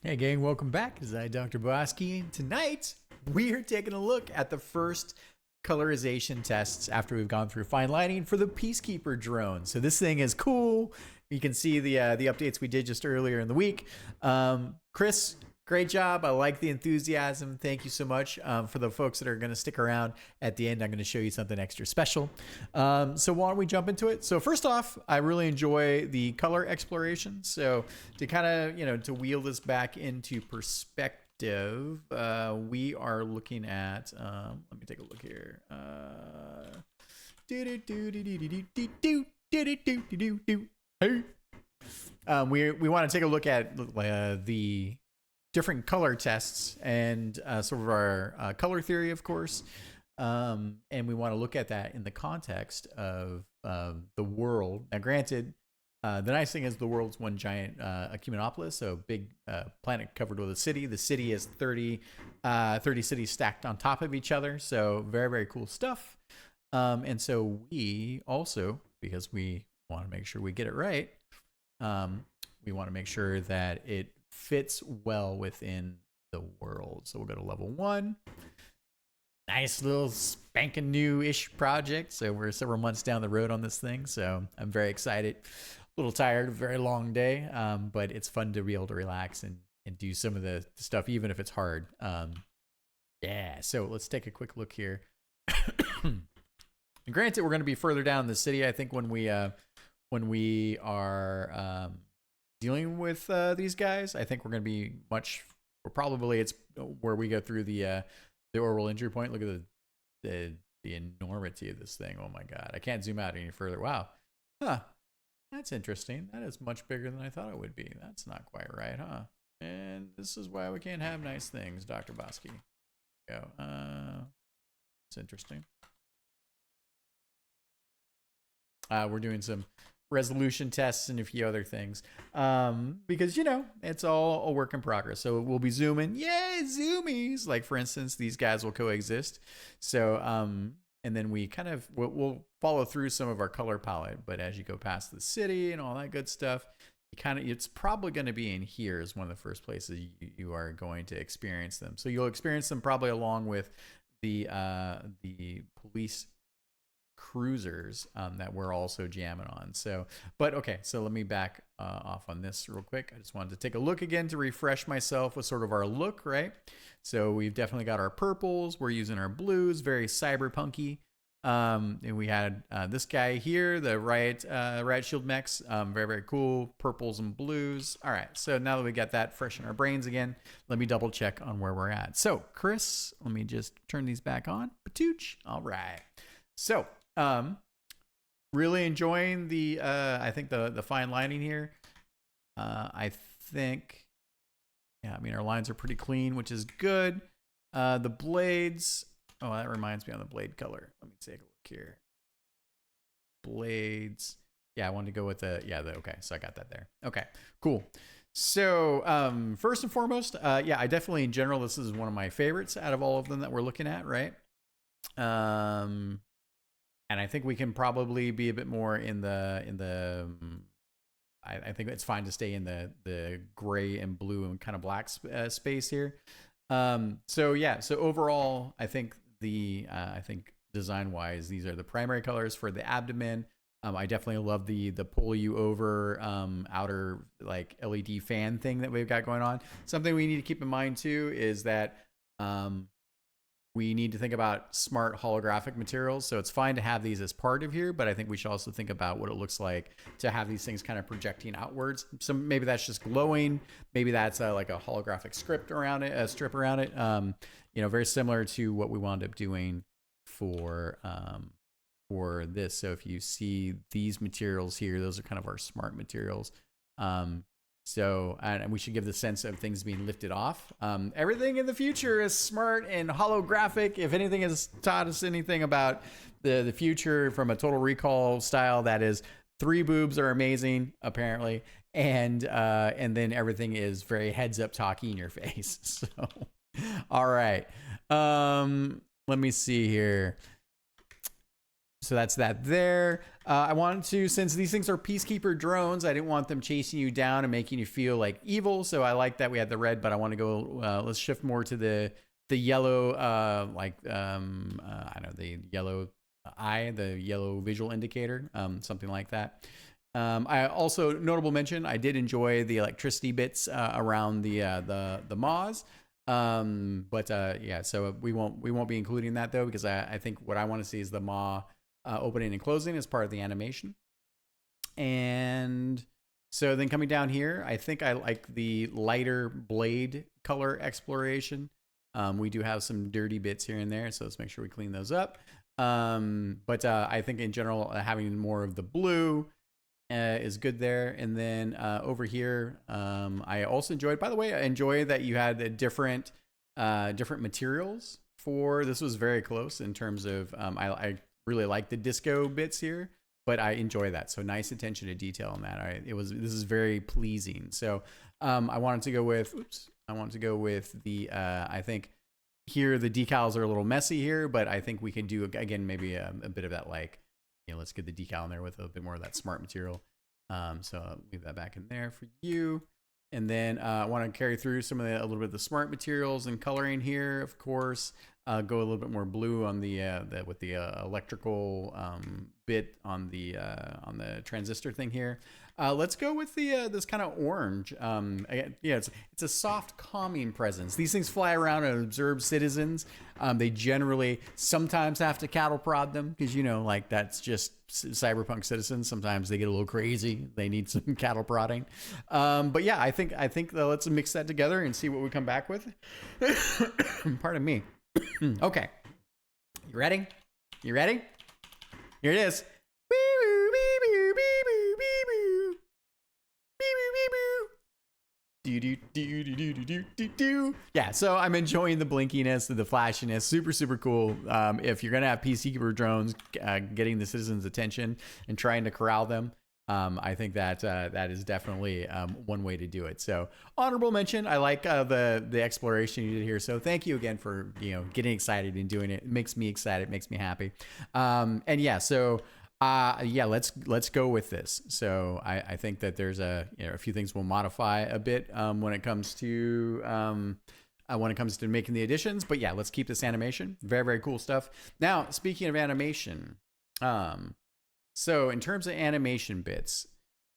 Hey gang, welcome back. This is Dr. Bosky, and tonight we're taking a look at the first colorization tests after we've gone through fine lining for the Peacekeeper drone. So this thing is cool. You can see the updates we did just earlier in the week. Chris, great job. I like the enthusiasm. Thank you so much. For the folks that are going to stick around at the end, I'm going to show you something extra special. So why don't we jump into it? So first off, I really enjoy the color exploration. So to kind of, to wheel this back into perspective, we are looking at, let me take a look here. We want to take a look at the different color tests and sort of our color theory, of course. And we want to look at that in the context of the world. Now, granted, the nice thing is the world's one giant accumulinopolis, so big planet covered with a city. The city is 30 cities stacked on top of each other. So very, very cool stuff. And so we also, because we want to make sure we get it right, we want to make sure that it fits well within the world. So we'll go to level 1. Nice little spanking new-ish project. So we're several months down the road on this thing. So I'm very excited. A little tired, very long day, but it's fun to be able to relax and do some of the stuff, even if it's hard. Yeah, so let's take a quick look here. And granted, we're going to be further down the city, I think, when we are dealing with these guys. I think we're going to be it's where we go through the orbital injury point. Look at the enormity of this thing. Oh my god, I can't zoom out any further. Wow. That's interesting. That is much bigger than I thought it would be. That's not quite right, huh? And this is why we can't have nice things, Dr. Bosky. Go. It's interesting. We're doing some resolution tests and a few other things because it's all a work in progress. So we'll be zooming. Yay, zoomies! Like, for instance, these guys will coexist. So and then we'll follow through some of our color palette, but as you go past the city and all that good stuff, it's probably going to be in here is one of the first places you are going to experience them. So you'll experience them probably along with the police cruisers that we're also jamming on. So let me back off on this real quick. I just wanted to take a look again to refresh myself with sort of our look, right? So we've definitely got our purples, we're using our blues, very cyberpunky. And we had this guy here, the riot shield mechs, very, very cool, purples and blues. All right, so now that we got that fresh in our brains again, let me double check on where we're at. So Chris, let me just turn these back on. Patooch. All right. So really enjoying the I think the fine lining here. I think, yeah, I mean, our lines are pretty clean, which is good. The blades, oh, that reminds me on the blade color. Let me take a look here. Blades. Yeah, I wanted to go with okay, so I got that there. Okay, cool. So first and foremost, I definitely, in general, this is one of my favorites out of all of them that we're looking at, right? And I think we can probably be a bit more in the I think it's fine to stay in the gray and blue and kind of black space here. So overall, I think I think design wise, these are the primary colors for the abdomen. I definitely love the pull you over outer like LED fan thing that we've got going on. Something we need to keep in mind too is that we need to think about smart holographic materials. So it's fine to have these as part of here, but I think we should also think about what it looks like to have these things kind of projecting outwards. So maybe that's just glowing. Maybe that's like a holographic strip around it. Very similar to what we wound up doing for this. So if you see these materials here, those are kind of our smart materials. And we should give the sense of things being lifted off. Everything in the future is smart and holographic. If anything has taught us anything about the future from a Total Recall style, that is 3 boobs are amazing, apparently. And then everything is very heads up talky in your face. So, all right. Let me see here. So that's that there. I wanted to, since these things are peacekeeper drones, I didn't want them chasing you down and making you feel like evil. So I like that we had the red, but I want to go, let's shift more to the yellow, I don't know, the yellow eye, the yellow visual indicator, something like that. I also, notable mention, I did enjoy the electricity bits around the maws. Yeah, so we won't be including that though, because I think what I want to see is the maw opening and closing as part of the animation. And so then coming down here, I think I like the lighter blade color exploration. We do have some dirty bits here and there, so let's make sure we clean those up. I think in general, having more of the blue is good there. And then over here, I also enjoyed, by the way, I enjoy that you had the different materials for, this was very close in terms of, I really like the disco bits here, but I enjoy that. So nice attention to detail on that. This is very pleasing. So I wanted to go with, the, I think here the decals are a little messy here, but I think we can do, again, maybe a bit of that, like, let's get the decal in there with a bit more of that smart material. So I'll leave that back in there for you. And then I want to carry through a little bit of the smart materials and coloring here, of course. Go a little bit more blue on with the electrical bit on the transistor thing here. Let's go with this kind of orange. It's a soft, calming presence. These things fly around and observe citizens. They generally sometimes have to cattle prod them because like that's just cyberpunk citizens. Sometimes they get a little crazy. They need some cattle prodding. But yeah, I think let's mix that together and see what we come back with. Pardon me. Okay, you ready? Here it is. Yeah, so I'm enjoying the blinkiness, the flashiness, super cool. If you're gonna have peacekeeper drones getting the citizens' attention and trying to corral them, I think that is definitely one way to do it. So honorable mention. I like the exploration you did here. So thank you again for getting excited and doing it. It makes me excited, makes me happy. And yeah, so let's go with this. So I think that there's a few things we'll modify a bit when it comes to making the additions. But yeah, let's keep this animation. Very cool stuff. Now speaking of animation. So in terms of animation bits,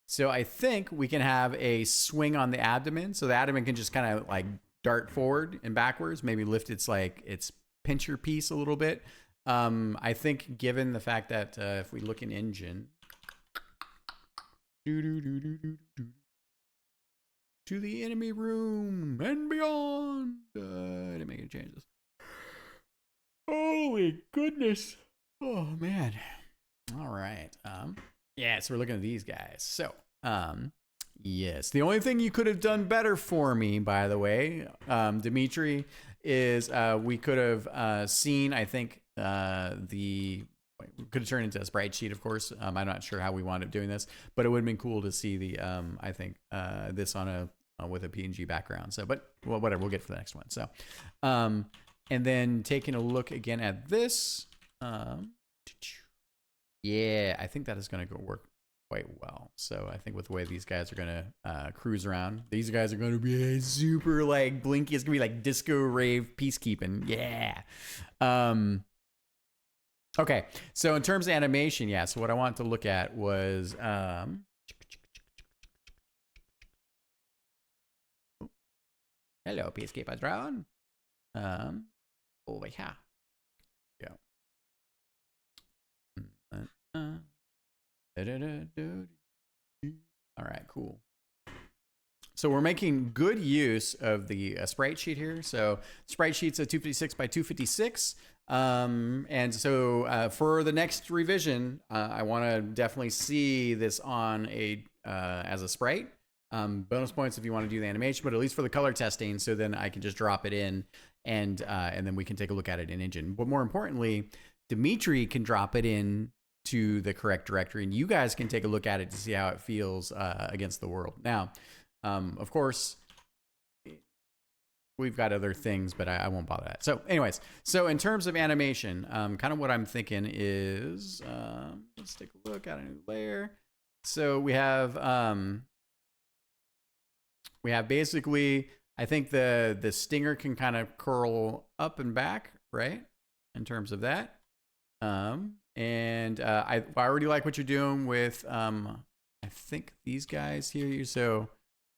so I think we can have a swing on the abdomen. So the abdomen can just kind of like dart forward and backwards, maybe lift its pincher piece a little bit. I think given the fact that if we look in engine, to the enemy room and beyond, I didn't make any changes. Holy goodness. Oh man. All right. So we're looking at these guys. So, yes, the only thing you could have done better for me, by the way, Dimitri, is we could have seen, I think, we could have turned into a sprite sheet, of course. I'm not sure how we wound up doing this, but it would have been cool to see the, I think, this on with a PNG background. So, but well, whatever, we'll get for the next one. So, and then taking a look again at this, yeah, I think that is going to go work quite well. So I think with the way these guys are going to cruise around, these guys are going to be super like blinky. It's going to be like disco rave peacekeeping. Yeah. Okay. So in terms of animation, yeah. So what I wanted to look at was hello, peacekeeper drone. Over here. Yeah. All right, cool. So we're making good use of the sprite sheet here. So sprite sheet's a 256 by 256. And so for the next revision, I want to definitely see this on as a sprite. Bonus points if you want to do the animation, but at least for the color testing, so then I can just drop it in and then we can take a look at it in engine. But more importantly, Dimitri can drop it in to the correct directory and you guys can take a look at it to see how it feels against the world. Now, of course, we've got other things, but I won't bother that. So anyways, so in terms of animation, kind of what I'm thinking is, let's take a look at a new layer. So we have basically, I think the stinger can kind of curl up and back, right? In terms of that. And I already like what you're doing with, I think these guys here.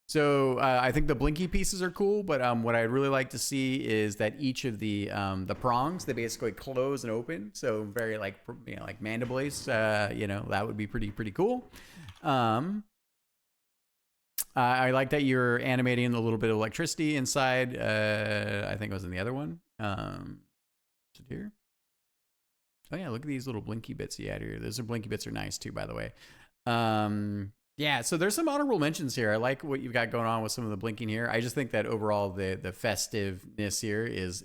So I think the blinky pieces are cool, but what I'd really like to see is that each of the prongs, they basically close and open. So very like, you know, like mandibles, you know, that would be pretty cool. I like that you're animating a little bit of electricity inside. I think it was in the other one. Here. Oh yeah, look at these little blinky bits you had here. Those blinky bits are nice too, by the way. Yeah, so there's some honorable mentions here. I like what you've got going on with some of the blinking here. I just think that overall the festiveness here is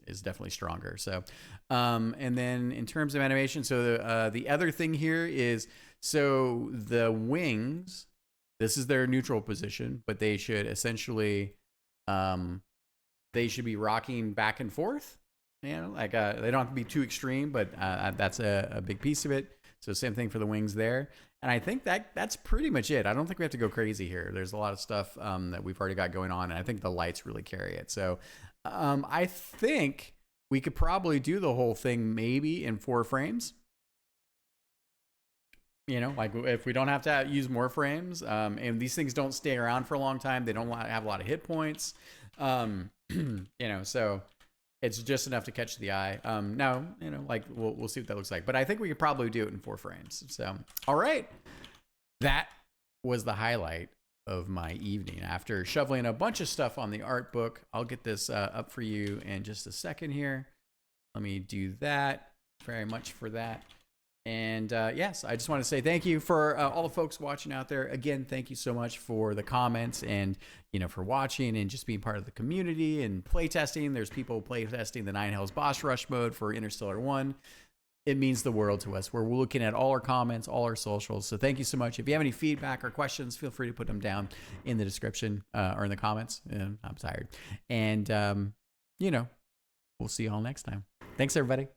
definitely stronger. So, and then in terms of animation, so the other thing here is, so the wings, this is their neutral position, but they should essentially, they should be rocking back and forth. You know, like they don't have to be too extreme, but that's a big piece of it. So same thing for the wings there. And I think that's pretty much it. I don't think we have to go crazy here. There's a lot of stuff that we've already got going on, and I think the lights really carry it. So I think we could probably do the whole thing maybe in 4 frames. You know, like if we don't have to use more frames, and these things don't stay around for a long time, they don't have a lot of hit points. You know, so it's just enough to catch the eye. Now, you know, like we'll see what that looks like. But I think we could probably do it in 4 frames. So, all right. That was the highlight of my evening. After shoveling a bunch of stuff on the art book, I'll get this up for you in just a second here. Let me do that. Very much for that. And yes, I just want to say thank you for all the folks watching out there. Again, thank you so much for the comments and, you know, for watching and just being part of the community and playtesting. There's people playtesting the 9 Hells boss rush mode for Interstellar 1. It means the world to us. We're looking at all our comments, all our socials. So thank you so much. If you have any feedback or questions, feel free to put them down in the description or in the comments. I'm tired. And, you know, we'll see you all next time. Thanks, everybody.